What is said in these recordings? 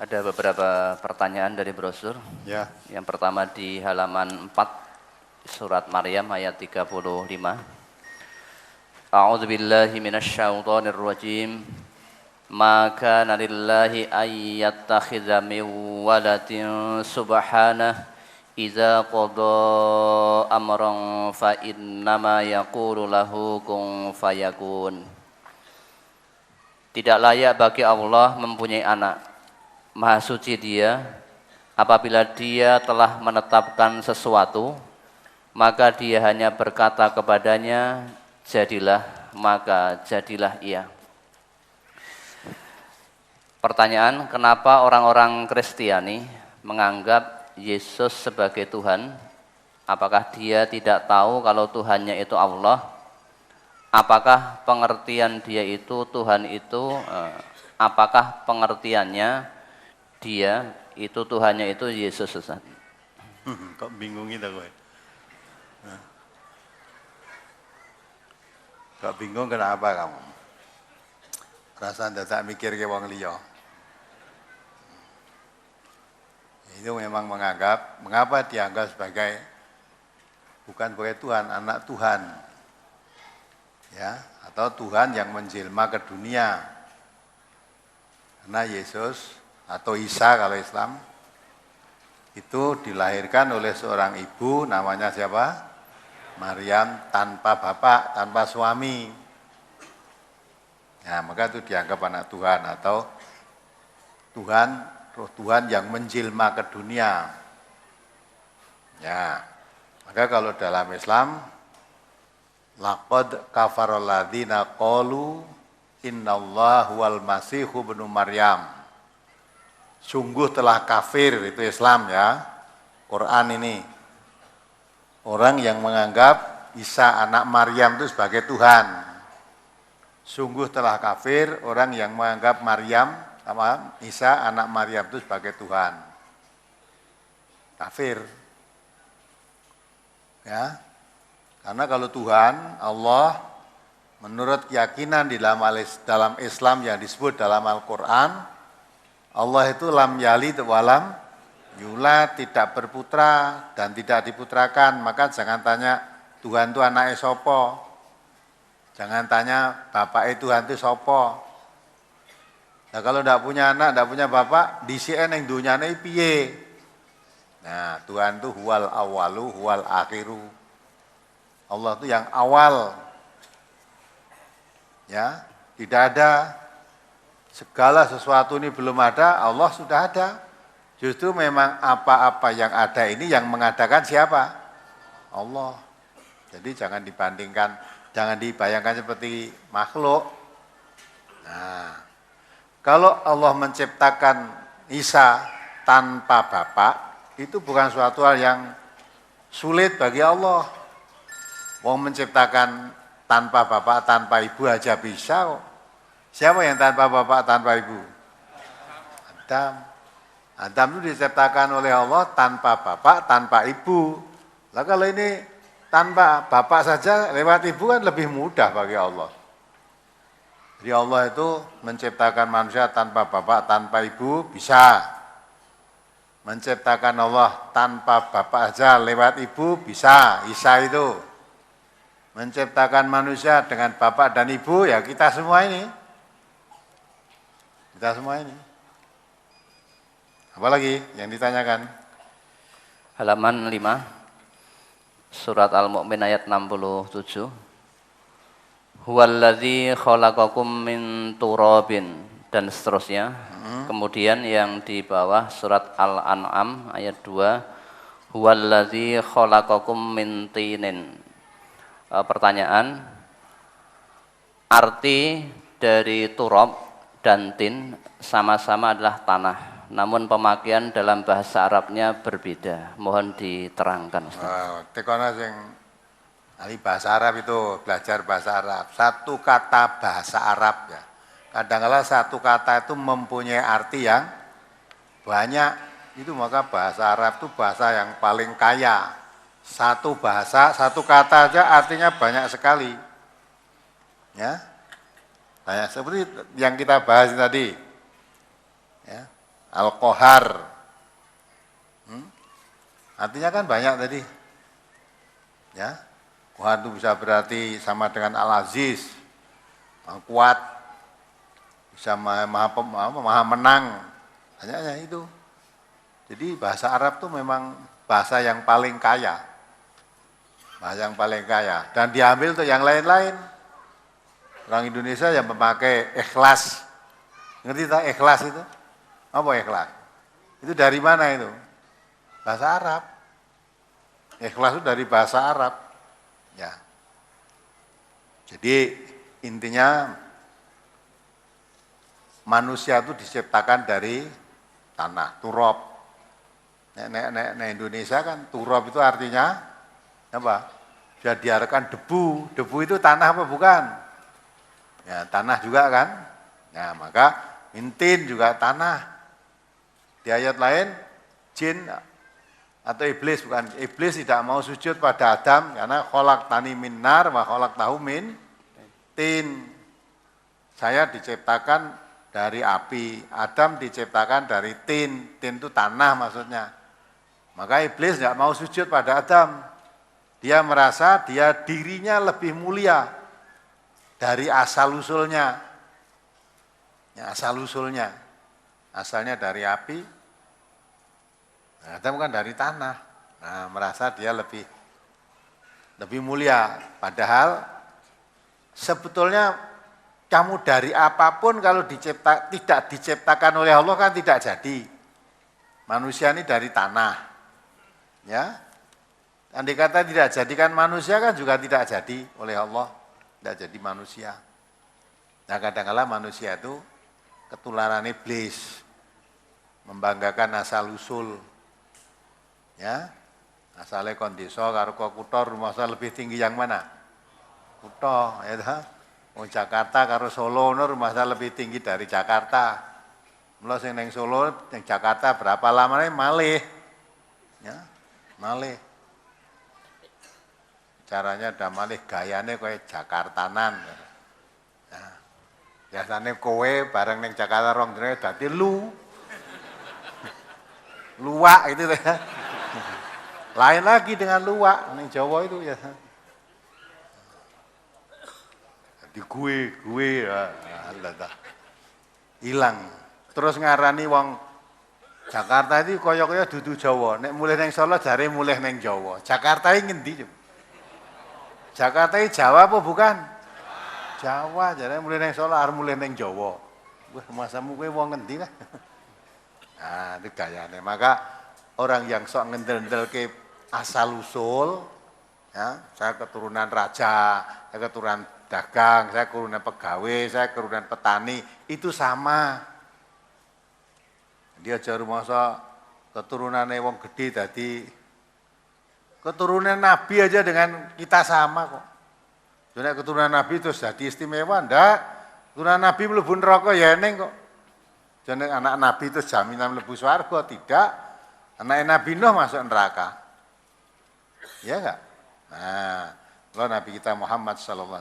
Ada beberapa pertanyaan dari brosur. Ya. Yang pertama di halaman 4 surat Maryam ayat 35. A'udzu billahi minasyaitonir rajim. Ma kana lillahi ay yattakhidha min waladin subhanahu idza qada amran fa innama yaqulu lahu kun fayakun. Tidak layak bagi Allah mempunyai anak. Maha suci Dia, apabila Dia telah menetapkan sesuatu, maka Dia hanya berkata kepadanya, jadilah, maka jadilah ia. Pertanyaan, kenapa orang-orang Kristiani menganggap Yesus sebagai Tuhan? Apakah dia tidak tahu kalau Tuhannya itu Allah? Apakah pengertian dia itu, Tuhan itu, apakah pengertiannya dia itu Tuhannya itu Yesus, Ustaz? Kok bingung gitu gue? Kok bingung kenapa kamu? Rasa tak mikir ke wong liya. Itu memang menganggap, mengapa dianggap sebagai bukan sebagai Tuhan, anak Tuhan, ya, atau Tuhan yang menjelma ke dunia. Karena Yesus atau Isa kalau Islam itu dilahirkan oleh seorang ibu namanya siapa? Maryam, tanpa bapak, tanpa suami. Nah, maka itu dianggap anak Tuhan atau Tuhan, roh Tuhan yang menjelma ke dunia. Ya, maka kalau dalam Islam, laqad kafaral ladzina qalu innallaha huwal masihu ibnu Maryam. Sungguh telah kafir, itu Islam ya, Quran ini. Orang yang menganggap Isa anak Maryam itu sebagai Tuhan. Sungguh telah kafir orang yang menganggap Isa anak Maryam itu sebagai Tuhan. Kafir. Ya. Karena kalau Tuhan, Allah, menurut keyakinan di dalam Islam yang disebut dalam Al-Quran, Allah itu lam yalid walam yulad, tidak berputra dan tidak diputrakan. Maka jangan tanya Tuhan itu anaknya sopo. Jangan tanya bapak Tuhan itu sopo. Nah kalau tidak punya anak, tidak punya bapak, disian yang dunyane piye. Nah Tuhan itu huwal awalu, huwal akhiru. Allah itu yang awal. Ya, tidak ada. Segala sesuatu ini belum ada, Allah sudah ada. Justru memang apa-apa yang ada ini yang mengadakan siapa? Allah. Jadi jangan dibandingkan, jangan dibayangkan seperti makhluk. Nah, kalau Allah menciptakan Isa tanpa bapak, itu bukan suatu hal yang sulit bagi Allah. Wong menciptakan tanpa bapak, tanpa ibu aja bisa kok. Siapa yang tanpa bapak, tanpa ibu? Adam. Adam itu diciptakan oleh Allah tanpa bapak, tanpa ibu. Lah kalau ini tanpa bapak saja, lewat ibu kan lebih mudah bagi Allah. Jadi Allah itu menciptakan manusia tanpa bapak, tanpa ibu, bisa. Menciptakan Allah tanpa bapak saja, lewat ibu, bisa. Isa itu. Menciptakan manusia dengan bapak dan ibu, ya kita semua ini. Kita semua ini. Apalagi yang ditanyakan? Halaman 5, surat Al-Mu'min ayat 67. Huwallazi khalaqakum min turabin, dan seterusnya. Kemudian yang di bawah surat Al-An'am ayat 2. Huwallazi khalaqakum min tinin. Pertanyaan, arti dari turab dan tin sama-sama adalah tanah, namun pemakaian dalam bahasa Arabnya berbeda. Mohon diterangkan, Ustaz. Tekono sing ahli bahasa Arab itu belajar bahasa Arab. Satu kata bahasa Arab ya. Kadang-kala satu kata itu mempunyai arti yang banyak. Itu maka bahasa Arab itu bahasa yang paling kaya. Satu bahasa, satu kata aja artinya banyak sekali. Ya. Banyak seperti yang kita bahas tadi. Ya. Al-Qahar. Artinya kan banyak tadi. Ya. Qahar itu bisa berarti sama dengan Al-Aziz, Maha Kuat, bisa maha menang. Hanya itu. Jadi bahasa Arab itu memang bahasa yang paling kaya. Bahasa yang paling kaya. Dan diambil untuk yang lain-lain. Orang Indonesia yang memakai ikhlas. Ngerti tak ikhlas itu? Apa ikhlas? Itu dari mana itu? Bahasa Arab. Ikhlas itu dari bahasa Arab. Ya. Jadi intinya manusia itu diciptakan dari tanah, turab. Nek Indonesia kan turab itu artinya apa? Sudah diarahkan debu. Debu itu tanah apa bukan? Ya, tanah juga kan? Ya, maka intin juga tanah. Di ayat lain, jin atau iblis, bukan, iblis tidak mau sujud pada Adam karena khalaqtani min nar wa khalaqtahu min tin. Saya diciptakan dari api, Adam diciptakan dari tin. Tin itu tanah maksudnya. Maka iblis tidak mau sujud pada Adam. Dia merasa dia dirinya lebih mulia dari asal-usulnya. Ya, asal-usulnya. Asalnya dari api, Adam kan dari tanah. Nah, merasa dia lebih mulia. Padahal sebetulnya kamu dari apapun kalau tidak diciptakan oleh Allah kan tidak jadi. Manusia ini dari tanah. Ya. Andai kata tidak jadikan manusia kan juga tidak jadi oleh Allah. Tidak jadi manusia. Nah, kadang-kala manusia itu ketularan iblis. Membanggakan asal-usul. Ya. Asalnya kondiso karo kutha rumasa lebih tinggi yang mana? Kutha, ya ta? Wong Jakarta karo Solo rumasa lebih tinggi dari Jakarta. Mula sing ning Solo, ning Jakarta berapa lamanya malih. Ya, malih. Caranya ada malih gayane kowe Jakartanan. Nah, biasanya kowe bareng ning Jakarta rong dene dadi luwak gitu ya. Lain lagi dengan luwak ning Jawa itu ya. Di gue hilang. Terus ngarani wong Jakarta itu kaya-kaya dudu Jawa. Nek mulih ning Solo jare mulih ning Jawa. Jakarta iki ngendi? Jakarta iki Jawa apa bukan? Jawa, jare mulih ning Solo arep mulih ning Jawa. Wah, masamu kowe wong ngendi lah. Nah, itu gayane. Maka orang yang sok ngendel-ngendelke asal usul, ya, saya keturunan raja, saya keturunan dagang, saya keturunan pegawai, saya keturunan petani, itu sama. Dia aja rumasa keturunannya wong gede tadi keturunan Nabi aja dengan kita sama kok. Jadi keturunan Nabi terus jadi istimewa, ndak? Keturunan Nabi mlebu neraka ya eneng kok. Jadi anak Nabi itu jaminan mlebu swarga, tidak. Anak Nabi Nuh masuk neraka. Ya enggak? Nah, kalau Nabi kita Muhammad SAW,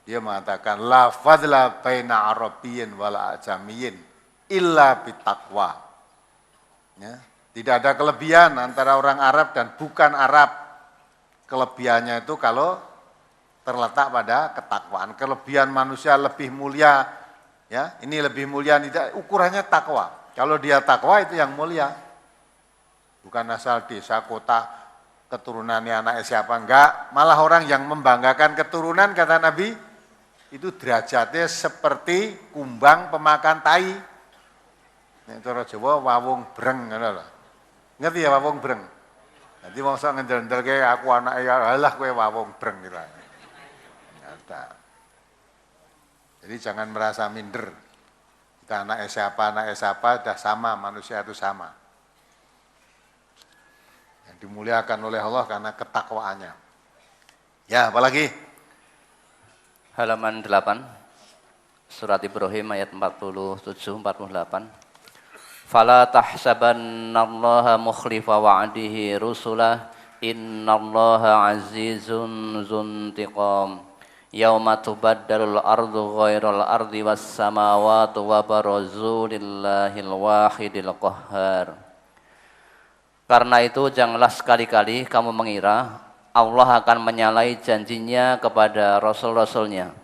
dia mengatakan, la fadla baina arabiyyin wala ajamiyyin illa bitaqwa. Ya, tidak ada kelebihan antara orang Arab dan bukan Arab. Kelebihannya itu kalau terletak pada ketakwaan. Kelebihan manusia lebih mulia, ya, ini lebih mulia, tidak, ukurannya takwa. Kalau dia takwa itu yang mulia. Bukan asal desa, kota, keturunannya anak siapa, enggak. Malah orang yang membanggakan keturunan, kata Nabi, itu derajatnya seperti kumbang pemakan tai. Nek cara Jawa wawung breng ngono lho. Ngerti ya wawung breng? Nanti wong sok ngendel-ndelke aku anake alah kowe wawung breng gitu. Nyata. Jadi jangan merasa minder. Kita anak siapa, dah sama, manusia itu sama. Yang dimuliakan oleh Allah karena ketakwaannya. Ya, apalagi? Halaman 8, surat Ibrahim ayat 47-48. Fala tahsabannallaha mukhlifa wa'dihi rusulah innallaha azizun dzuntiqam Yauma tubaddalul ardu ghairal ardi was samawati wa barazu lillahil wahidil qahhar. Karena itu janganlah sekali-kali kamu mengira Allah akan menyalahi janjinya kepada rasul-rasulnya.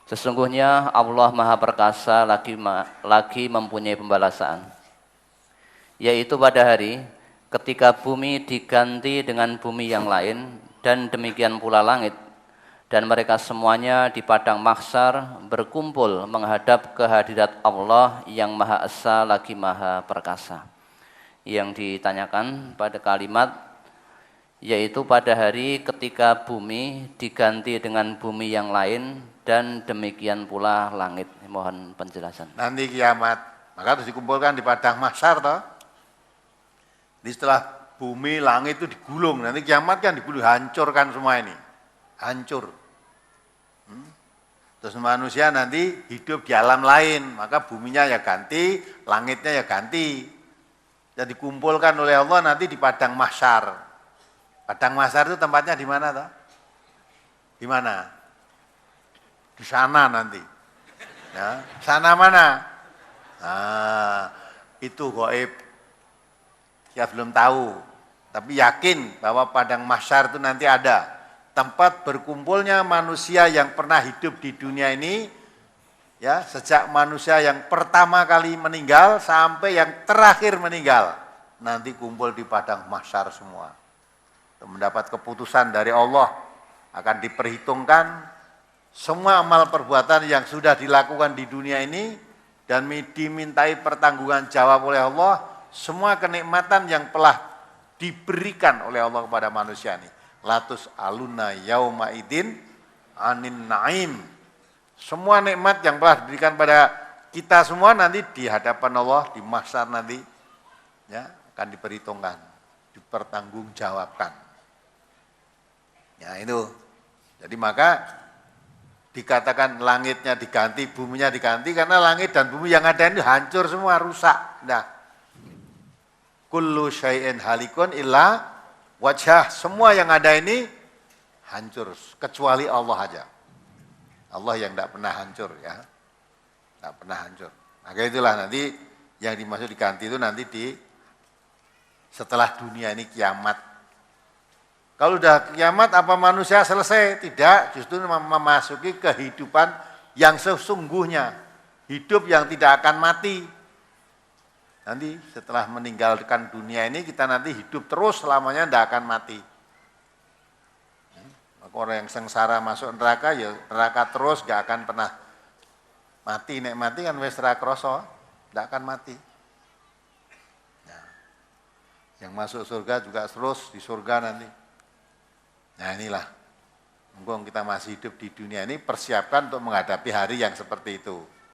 Sesungguhnya Allah Maha Perkasa lagi mempunyai pembalasan. Yaitu pada hari ketika bumi diganti dengan bumi yang lain dan demikian pula langit. Dan mereka semuanya di padang mahsyar berkumpul menghadap kehadirat Allah yang Maha Esa lagi Maha Perkasa. Yang ditanyakan pada kalimat yaitu pada hari ketika bumi diganti dengan bumi yang lain dan demikian pula langit. Mohon penjelasan. Nanti kiamat, maka harus dikumpulkan di padang mahsyar toh. Jadi setelah bumi, langit itu digulung, nanti kiamat kan digulung, hancurkan semua ini. Hancur. Terus manusia nanti hidup di alam lain, maka buminya ya ganti, langitnya ya ganti. Jadi dikumpulkan oleh Allah nanti di padang mahsyar. Padang mahsyar itu tempatnya di mana toh? Di mana? Di sana nanti. Ya, sana mana? Nah, itu gaib. Ya belum tahu, tapi yakin bahwa padang mahsyar itu nanti ada. Tempat berkumpulnya manusia yang pernah hidup di dunia ini, ya sejak manusia yang pertama kali meninggal sampai yang terakhir meninggal, nanti kumpul di padang mahsyar semua. Mendapat keputusan dari Allah, akan diperhitungkan semua amal perbuatan yang sudah dilakukan di dunia ini dan dimintai pertanggungan jawab oleh Allah, semua kenikmatan yang telah diberikan oleh Allah kepada manusia ini. Latus aluna yauma idin anin naim. Semua nikmat yang telah diberikan pada kita semua nanti di hadapan Allah di mahsyar nanti ya akan diperhitungkan, dipertanggungjawabkan. Ya itu. Jadi maka dikatakan langitnya diganti, buminya diganti karena langit dan bumi yang ada ini hancur semua, rusak. Nah, kullu syai'in halikun illa wajah, semua yang ada ini hancur, kecuali Allah aja. Allah yang tidak pernah hancur ya. Tidak pernah hancur. Maka itulah nanti yang dimaksud diganti itu nanti setelah dunia ini kiamat. Kalau udah kiamat apa manusia selesai? Tidak, justru memasuki kehidupan yang sesungguhnya. Hidup yang tidak akan mati. Nanti setelah meninggalkan dunia ini kita nanti hidup terus selamanya tidak akan mati. Maka orang yang sengsara masuk neraka ya neraka terus gak akan pernah mati. Nek mati kan wis ra krasa, tidak akan mati. Nah, yang masuk surga juga terus di surga nanti. Nah inilah, mumpung kita masih hidup di dunia ini persiapkan untuk menghadapi hari yang seperti itu.